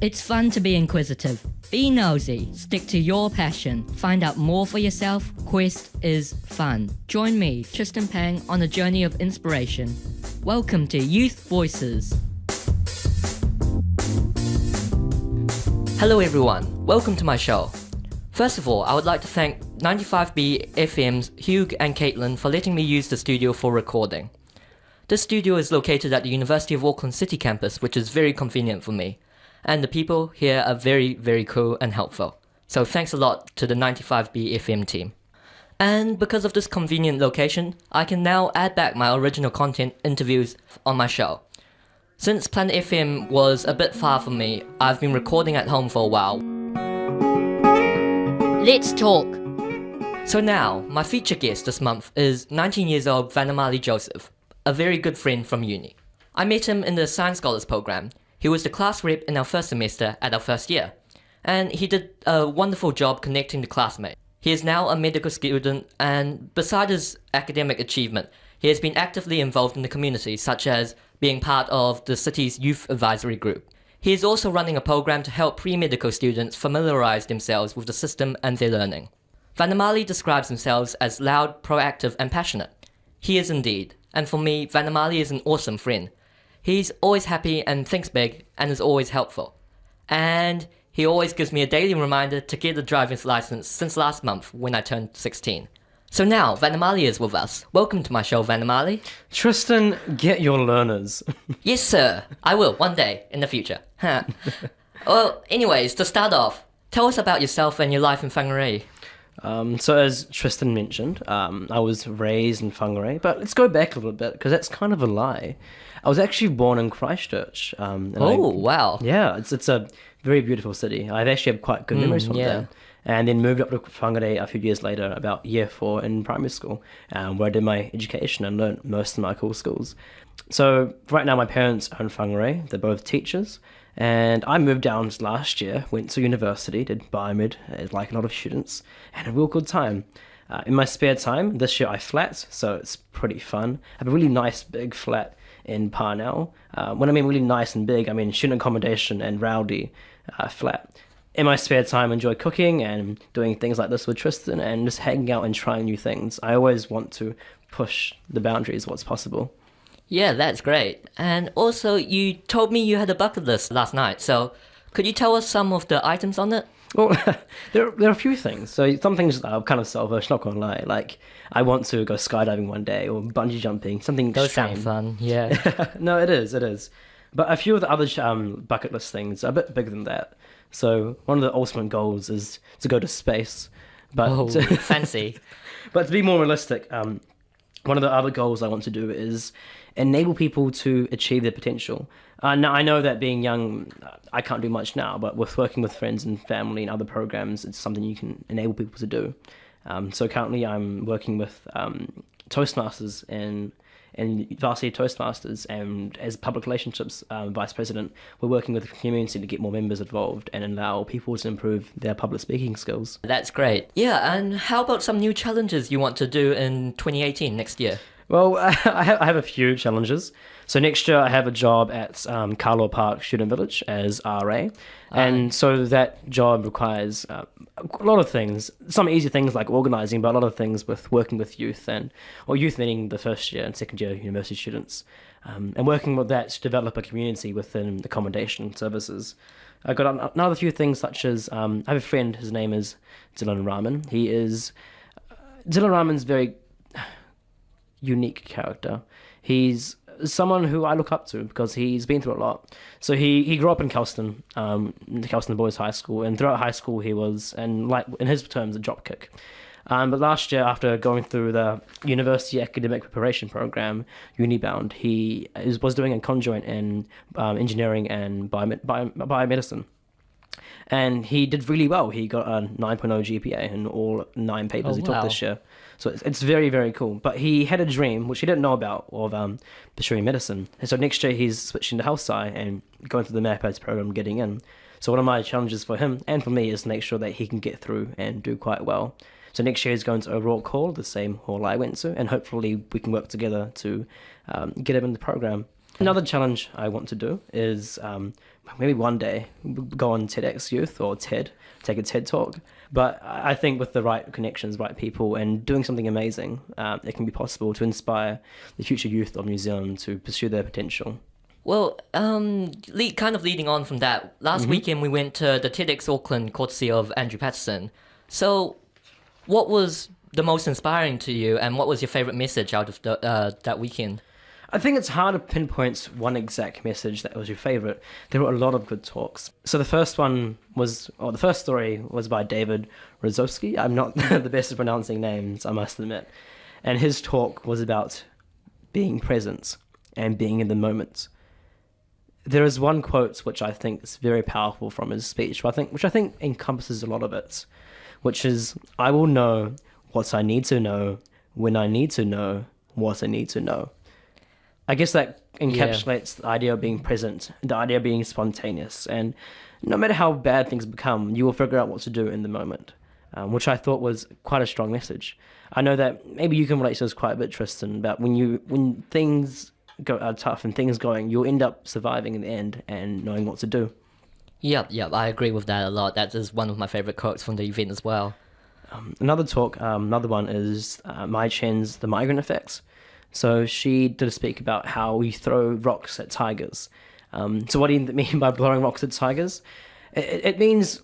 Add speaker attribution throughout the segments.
Speaker 1: It's fun to be inquisitive. Be nosy, stick to your passion, find out more for yourself. Quest is fun. Join me, Tristan Pang, on a journey of inspiration. Welcome to Youth Voices. Hello everyone, welcome to my show. First of all, I would like to thank 95B FM's Hugh and Caitlin for letting me use the studio for recording. This studio is located at the University of Auckland City campus, which is very convenient for me. And the people here are very, very cool and helpful. So thanks a lot to the 95B FM team. And because of this convenient location, I can now add back my original content interviews on my show. Since Planet FM was a bit far from me, I've been recording at home for a while. Let's talk! So now, my featured guest this month is 19 years old Vanamali Joseph, a very good friend from uni. I met him in the Science Scholars program. He was the class rep in our first semester at our first year, and he did a wonderful job connecting the classmates. He is now a medical student, and beside his academic achievement, he has been actively involved in the community, such as being part of the city's youth advisory group. He is also running a program to help pre-medical students familiarise themselves with the system and their learning. Vanamali describes himself as loud, proactive and passionate. He is indeed, and for me, Vanamali is an awesome friend. He's always happy and thinks big and is always helpful. And he always gives me a daily reminder to get a driver's license since last month when I turned 16. So now, Vanamali is with us. Welcome to my show, Vanamali.
Speaker 2: Tristan, get your learners.
Speaker 1: Yes, sir. I will, one day, in the future. Well, anyways, to start off, tell us about yourself and your life in Whangarei.
Speaker 2: So as Tristan mentioned, I was raised in Whangarei, but let's go back a little bit, because that's kind of a lie. I was actually born in Christchurch.
Speaker 1: Wow.
Speaker 2: Yeah, it's a very beautiful city. I've actually had quite good memories from there. And then moved up to Whangarei a few years later, about year 4 in primary school, where I did my education and learnt most of my cool skills. So right now my parents are in Whangarei, they're both teachers, and I moved down last year, went to university, did biomed, like a lot of students, and had a real good time. In my spare time, this year I flat, so it's pretty fun. I have a really nice big flat in Parnell. When I mean really nice and big, I mean student accommodation and rowdy flat. In my spare time, I enjoy cooking and doing things like this with Tristan and just hanging out and trying new things. I always want to push the boundaries of what's possible.
Speaker 1: Yeah, that's great. And also, you told me you had a bucket list last night, so could you tell us some of the items on it?
Speaker 2: Well, there are a few things. So some things are kind of selfish, not gonna lie. Like, I want to go skydiving one day or bungee jumping, something
Speaker 1: Those
Speaker 2: extreme.
Speaker 1: sound fun, yeah.
Speaker 2: No, it is. But a few of the other bucket list things are a bit bigger than that. So one of the ultimate goals is to go to space. But
Speaker 1: fancy.
Speaker 2: But to be more realistic, one of the other goals I want to do is enable people to achieve their potential. Now, I know that being young, I can't do much now, but with working with friends and family and other programs, it's something you can enable people to do. So currently I'm working with Toastmasters and Varsity Toastmasters, and as public relationships vice president, we're working with the community to get more members involved and allow people to improve their public speaking skills.
Speaker 1: That's great. Yeah, and how about some new challenges you want to do in 2018, next year?
Speaker 2: Well, I have a few challenges. So next year I have a job at Carlaw Park Student Village as RA. And so that job requires a lot of things. Some easy things like organising, but a lot of things with working with youth, or youth meaning the first year and second year university students. And working with that to develop a community within accommodation services. I've got another few things such as, I have a friend, his name is Dylan Rahman. Dylan Rahman's very unique character. He's someone who I look up to because he's been through a lot. So he grew up in Kelston, the Kelston Boys High School, and throughout high school he was, and like in his terms, a dropkick. But last year, after going through the University Academic Preparation Program, Unibound, he was doing a conjoint in engineering and biomedicine. And he did really well. He got a 9.0 GPA in all 9 papers he took this year. So it's very, very cool. But he had a dream, which he didn't know about, of pursuing medicine. And so next year he's switching to health sci and going through the MAPADS program, getting in. So one of my challenges for him and for me is to make sure that he can get through and do quite well. So next year he's going to O'Rourke Hall, the same hall I went to, and hopefully we can work together to get him in the program. Another challenge I want to do is maybe one day go on TEDx Youth or TED, take a TED talk. But I think with the right connections, right people, and doing something amazing, it can be possible to inspire the future youth of New Zealand to pursue their potential.
Speaker 1: Well, kind of leading on from that, last weekend we went to the TEDx Auckland courtesy of Andrew Patterson. So what was the most inspiring to you, and what was your favourite message out of that weekend?
Speaker 2: I think it's hard to pinpoint one exact message that was your favourite. There were a lot of good talks. So the first story was by David Rozowski. I'm not the best at pronouncing names, I must admit. And his talk was about being present and being in the moment. There is one quote which I think is very powerful from his speech, which I think encompasses a lot of it, which is, I will know what I need to know when I need to know what I need to know. I guess that encapsulates the idea of being present, the idea of being spontaneous. And no matter how bad things become, you will figure out what to do in the moment, which I thought was quite a strong message. I know that maybe you can relate to this quite a bit, Tristan, about when things are tough and things going, you'll end up surviving in the end and knowing what to do.
Speaker 1: Yep, I agree with that a lot. That is one of my favourite quotes from the event as well.
Speaker 2: Another one is Mai Chen's The Migrant Effect. So she did speak about how we throw rocks at tigers. So what do you mean by throwing rocks at tigers? It means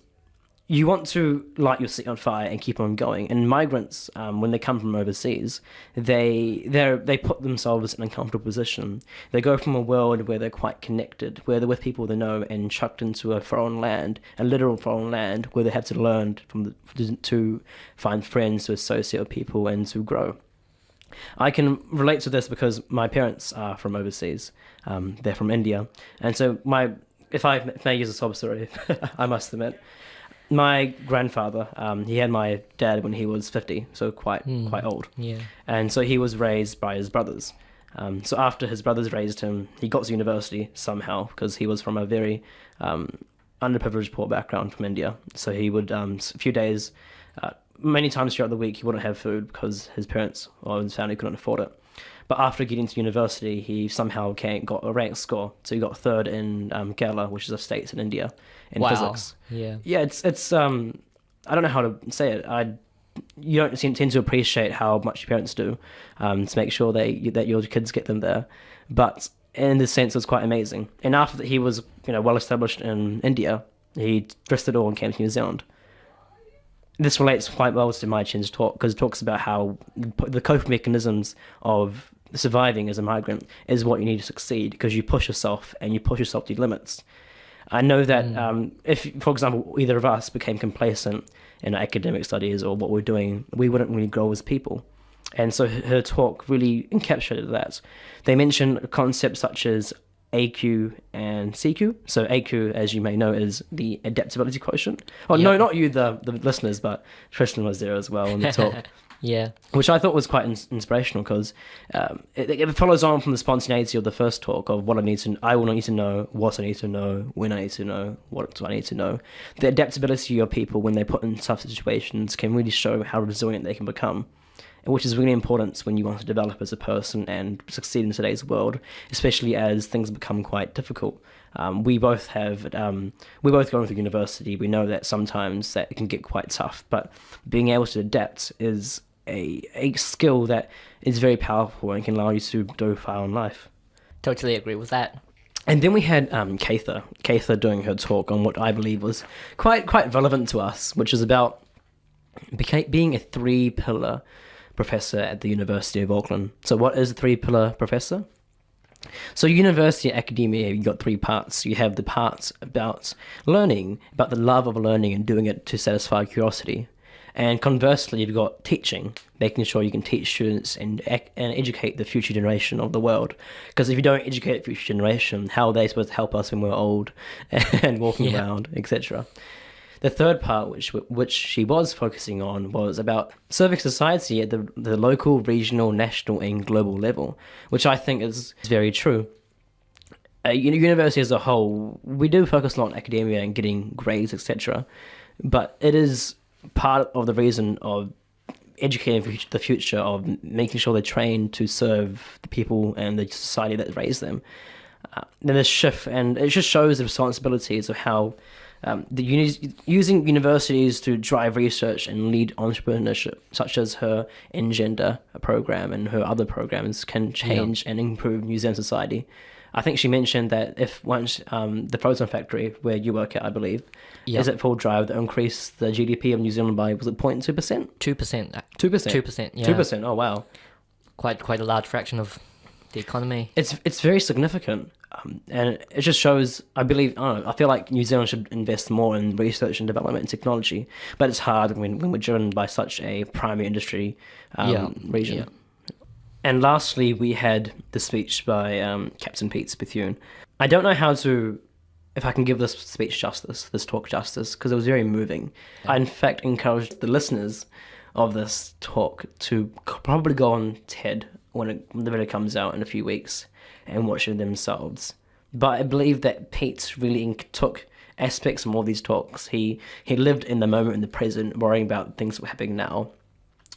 Speaker 2: you want to light your city on fire and keep on going. And migrants, when they come from overseas, they put themselves in an uncomfortable position. They go from a world where they're quite connected, where they're with people they know, and chucked into a foreign land, a literal foreign land, where they have to learn to find friends, to associate with people, and to grow. I can relate to this because my parents are from overseas. They're from India. And so if I may use a sob story, I must admit, my grandfather, he had my dad when he was 50, so quite old. Yeah. And so he was raised by his brothers. So after his brothers raised him, he got to university somehow because he was from a very underprivileged, poor background from India. So he would, a few days... many times throughout the week he wouldn't have food because his parents or his family couldn't afford it. But after getting to university, he somehow got a rank score. So he got third in Kerala, which is a state in India, in physics. Yeah, it's I don't know how to say it. You don't tend to appreciate how much your parents do to make sure that your kids get them there. But in this sense, it's quite amazing. And after that, he was well established in India, he dressed it all and came to New Zealand. This relates quite well to Mai Chen's talk because it talks about how the coping mechanisms of surviving as a migrant is what you need to succeed because you push yourself and you push yourself to your limits. I know that if, for example, either of us became complacent in our academic studies or what we're doing, we wouldn't really grow as people. And so her talk really encapsulated that. They mentioned concepts such as AQ and CQ. So AQ, as you may know, is the adaptability quotient. Oh, no, not you, the listeners, but Tristan was there as well in the talk.
Speaker 1: Yeah.
Speaker 2: Which I thought was quite inspirational because it follows on from the spontaneity of the first talk of what I will need to know, what I need to know, when I need to know, what do I need to know. The adaptability of people when they put in tough situations can really show how resilient they can become, which is really important when you want to develop as a person and succeed in today's world, especially as things become quite difficult. We both going through university. We know that sometimes that it can get quite tough, but being able to adapt is a skill that is very powerful and can allow you to go far in life.
Speaker 1: Totally agree with that.
Speaker 2: And then we had Katha doing her talk on what I believe was quite relevant to us, which is about being a 3-pillar professor at the University of Auckland. So what is a 3-pillar professor? So university academia, you've got 3 parts. You have the parts about learning, about the love of learning and doing it to satisfy curiosity. And conversely, you've got teaching, making sure you can teach students and educate the future generation of the world. Because if you don't educate the future generation, how are they supposed to help us when we're old and walking around, etc.? The third part, which she was focusing on, was about serving society at the local, regional, national, and global level, which I think is very true. University as a whole, we do focus a lot on academia and getting grades, etc., but it is part of the reason of educating the future, of making sure they're trained to serve the people and the society that raised them. then this shift, and it just shows the responsibilities of how using universities to drive research and lead entrepreneurship, such as her Engender program and her other programs, can change and improve New Zealand society. I think she mentioned that if once the proton factory where you work at, I believe, is at full drive, that increase the GDP of New Zealand by, was it 0.2%?
Speaker 1: 2%.
Speaker 2: 2%.
Speaker 1: 2%. Yeah.
Speaker 2: 2%. Oh wow.
Speaker 1: Quite a large fraction of the economy.
Speaker 2: It's very significant, and it just shows. I feel like New Zealand should invest more in research and development and technology, but it's hard when we're driven by such a primary industry region. Yeah. And lastly, we had the speech by Captain Pete Bethune. I don't know if I can give this speech justice, this talk justice, because it was very moving. Yeah. I, in fact, encouraged the listeners of this talk to probably go on TED when the video comes out in a few weeks and watch it themselves. But I believe that Pete really took aspects from all these talks. He lived in the moment, in the present, worrying about things that were happening now.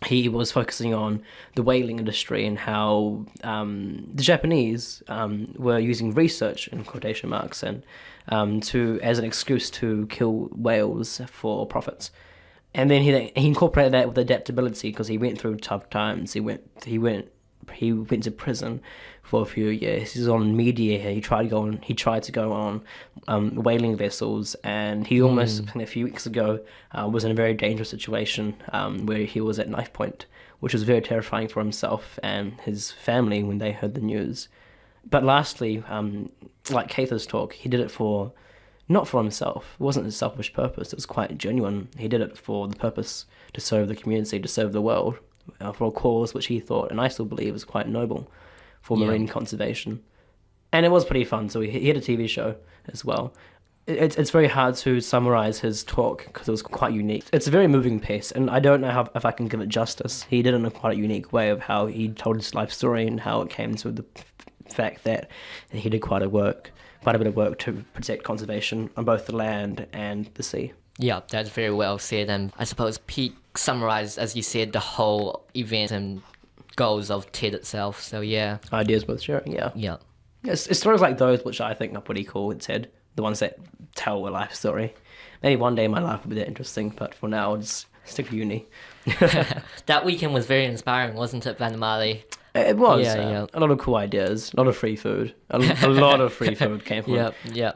Speaker 2: He was focusing on the whaling industry and how the Japanese were using research, in quotation marks, and as an excuse to kill whales for profits. And then he incorporated that with adaptability, because he went through tough times. He went to prison for a few years. He was on media. He tried to go on whaling vessels, and he almost, I think a few weeks ago, was in a very dangerous situation where he was at knife point, which was very terrifying for himself and his family when they heard the news. But lastly, like Keitha's talk, he did it not for himself. It wasn't a selfish purpose. It was quite genuine. He did it for the purpose to serve the community, to serve the world, for a cause which he thought, and I still believe, is quite noble, for marine conservation. And it was pretty fun. So he had a TV show as well. It's very hard to summarize his talk because it was quite unique. It's a very moving piece, and I don't know if I can give it justice. He did it in a quite unique way of how he told his life story and how it came to the fact that he did quite a bit of work to protect conservation on both the land and the sea.
Speaker 1: Yeah, that's very well said. And I suppose Pete summarized, as you said, the whole event and goals of TED itself. So yeah.
Speaker 2: Ideas worth sharing, yeah.
Speaker 1: Yeah.
Speaker 2: It's stories like those which I think are pretty cool with TED. The ones that tell a life story. Maybe one day my life will be that interesting, but for now I'll just stick to uni.
Speaker 1: That weekend was very inspiring, wasn't it, Vanamali?
Speaker 2: It was. A lot of cool ideas, a lot of free food. A lot of free food came from it.
Speaker 1: Yeah.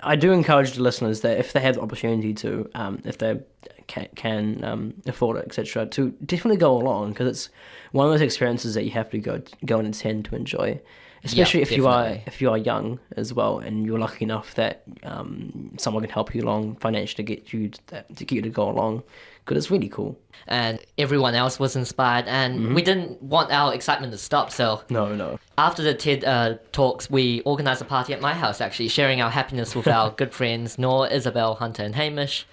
Speaker 2: I do encourage the listeners that if they have the opportunity to, if they can afford it, etc., to definitely go along, because it's one of those experiences that you have to go and attend to enjoy. Especially if you are young as well, and you're lucky enough that someone can help you along financially to get you to go along, because it's really cool.
Speaker 1: And everyone else was inspired, and we didn't want our excitement to stop. So
Speaker 2: no. After
Speaker 1: the TED talks, we organised a party at my house, actually, sharing our happiness with our good friends Noor, Isabel, Hunter, and Hamish.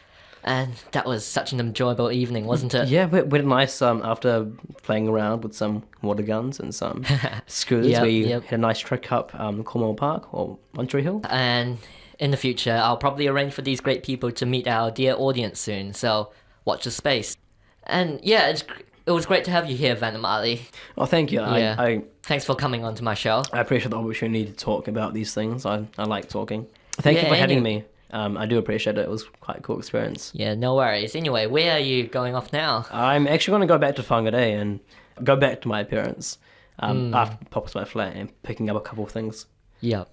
Speaker 1: And that was such an enjoyable evening, wasn't it?
Speaker 2: Yeah, we had a nice, after playing around with some water guns and some scooters, we had a nice trek up Cornwall Park or One Tree Hill.
Speaker 1: And in the future, I'll probably arrange for these great people to meet our dear audience soon, so watch the space. And yeah, it was great to have you here, Vanamali.
Speaker 2: Oh, thank you.
Speaker 1: Yeah. Thanks for coming onto my show.
Speaker 2: I appreciate the opportunity to talk about these things. I like talking. Thank you for having me. I do appreciate it. It was quite a cool experience.
Speaker 1: Yeah, no worries. Anyway, where are you going off now?
Speaker 2: I'm actually going to go back to Whangarei and go back to my parents after popping to my flat and picking up a couple of things.
Speaker 1: Yeah.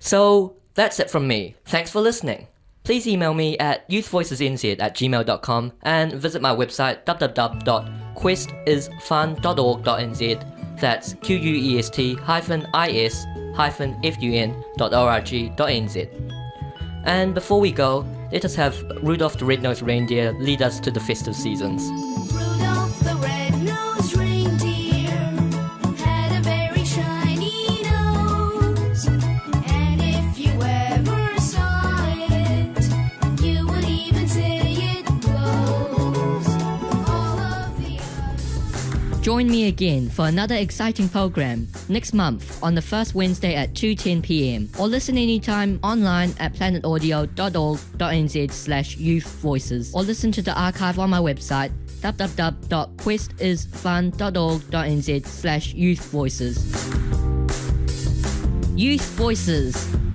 Speaker 1: So that's it from me. Thanks for listening. Please email me at youthvoicesnz@gmail.com and visit my website www.questisfun.org.nz. That's quest-is-fun.org.nz. And before we go, let us have Rudolph the Red-Nosed Reindeer lead us to the festive seasons.
Speaker 3: Rudolph the red-nosed reindeer had a very shiny nose, and if you ever saw it, you would even say it glows. All of the
Speaker 1: Join me again for another exciting program next month on the first Wednesday at 2:10 p.m. or listen anytime online at planetaudio.org.nz/youthvoices or listen to the archive on my website www.questisfun.org.nz/youthvoices.
Speaker 4: Youth Voices.